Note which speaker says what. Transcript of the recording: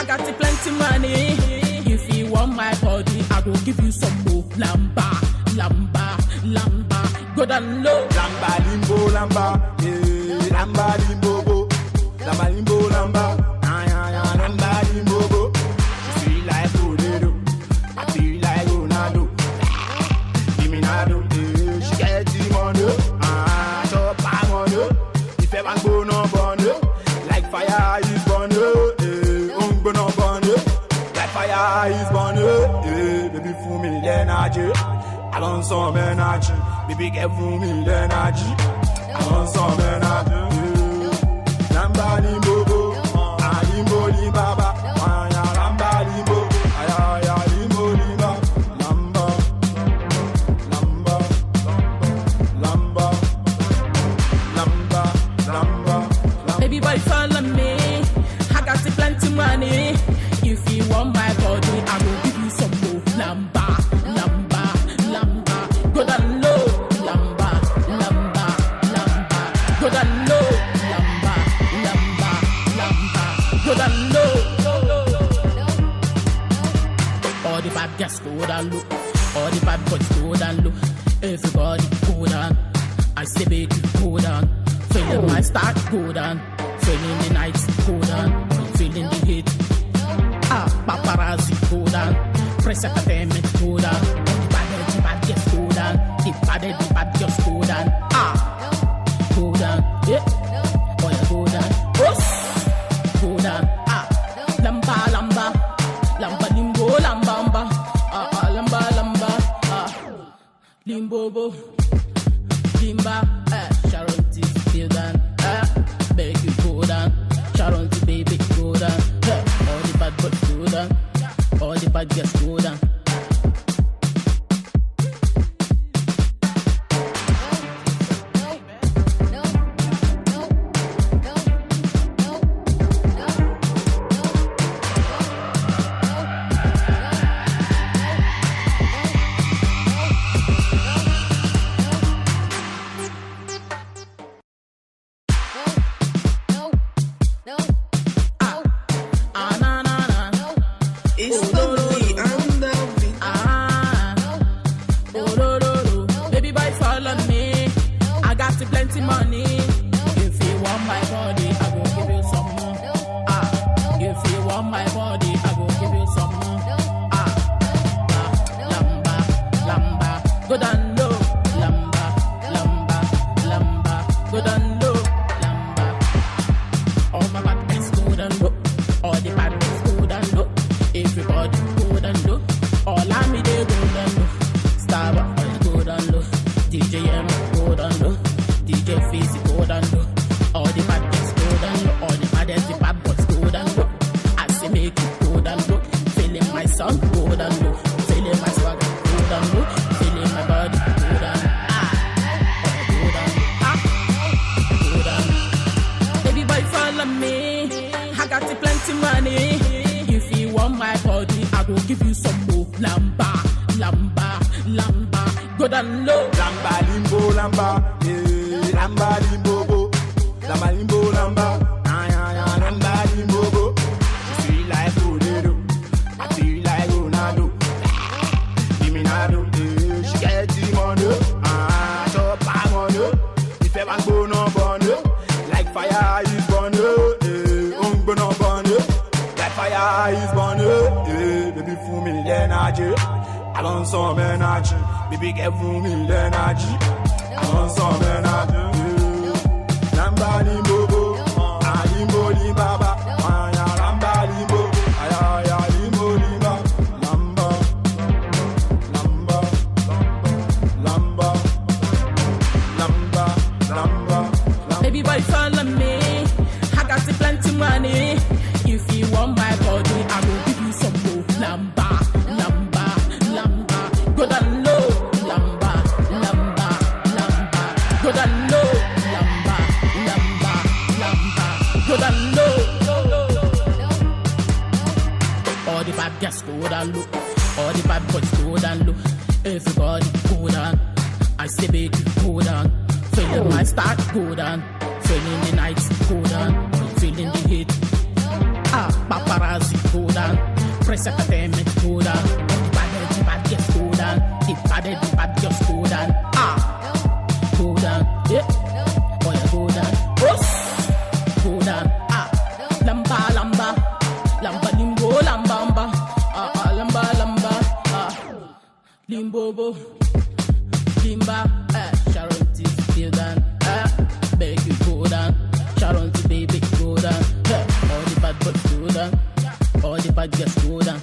Speaker 1: got the plenty money. If you want my body, I go give you some more. Lamba, lamba, lamba. Go down low.
Speaker 2: Lamba, limbo, lamba. Yeah, lamba, limbo, bo. Lamba, limbo, lamba. Lamba, limbo, bo. She feel like Ronaldo. I feel like Ronaldo. Give me Nado. Yeah, she get the money. Chop my money. If I want go no money. Like fire is burning. Go no money. Like fire is burning. Baby, for me, energy. I want some energy. Baby, get for me energy. I want some energy. Lamba limbo, limbo limbaba. Lamba limbo, limbo limba. Lamba, lamba, lamba, lamba, lamba.
Speaker 1: Baby boy, follow me. I got the plenty money. If you want my body, I will give you some more. Lamba, lamba, lamba. Go down low. Lamba, lamba, lamba. Go down low. Lamba, lamba, lamba. Go down low. All the bad guys go down low. All the bad boys go down low. Everybody go down. I say baby go down. Feeling my start go down. Feeling the night go down. Feeling the heat. Paparazzi go down. Press entertainment go down. The bad just go down. The bad just go down. Go down. Yeah. Oh yeah, go down. Go down. Lamba, lamba. Lamba, limbo, lamba. Lamba, lamba. Limbo, bo. Limba. Sharon T. Still down. Beg you go down. Sharon T. Baby go down. All the bad boys go down. All the bad girls go down. Baby boy, follow me. I got the plenty money. If you want my body, I will give you some more. If you want my body, I will give you some more. Lamba, lamba, go down low. Lamba, lamba, lamba, go down low. Lamba. All my bad guys go down low. All the bad guys go down low. Everybody go down low. All I me they go down low. Starbucks go down low. DJ M go down low. DJ Fizzy go down low. All the bad guys go down low. All the bad boys go down low. I say make it go down low. Feeling my song go down low. Feeling my swag go down low. Feeling my body go down. Go down. Go down. Baby boy, follow me. I got the plenty money. If you want my body, I will give you some more. Lamba, lamba, lamba. Go down low.
Speaker 2: Lamba, limbo, lamba. Yeah, lamba, limbo, bo. Lamba, limbo, lamba. Lamba, limbo, bo. She feel like Ronaldo. I feel like Ronaldo. Give me Nado. Yeah, she get the money. Chop my money. If I want go no money. Like fire is burning. Go no money. Like fire is burning. Baby, for me energy. I want some energy. Baby, get for me energy. I want some energy. Lamba limbo, limbo limbaba. Lamba limbo, limbo limba. Lamba, lamba, lamba, lamba, lamba.
Speaker 1: Baby boy, follow me. I got the plenty money. If you want my body, I will give you some more. Lamba, lamba, lamba. Go down low. Lamba, lamba, lamba. Go down low. Lamba, lamba, lamba. Go down low. All the bad guys go down low. All the bad boys go down low. Everybody go down. I say baby go down. Feeling my start go down. Feeling the night go down. Feeling the heat. Paparazzi go press entertainment, go down. The bad just go down. The bad just go down. Go down, yeah. Oh yeah, go down. Oh, go down. Lamba, lamba, lamba, limbo, lambamba. Lamba, lamba, limbobo, limba. Sharon T, still down. Beg you go down. Sharon T, baby, go down. All the bad boys go down. All the bad girls go down.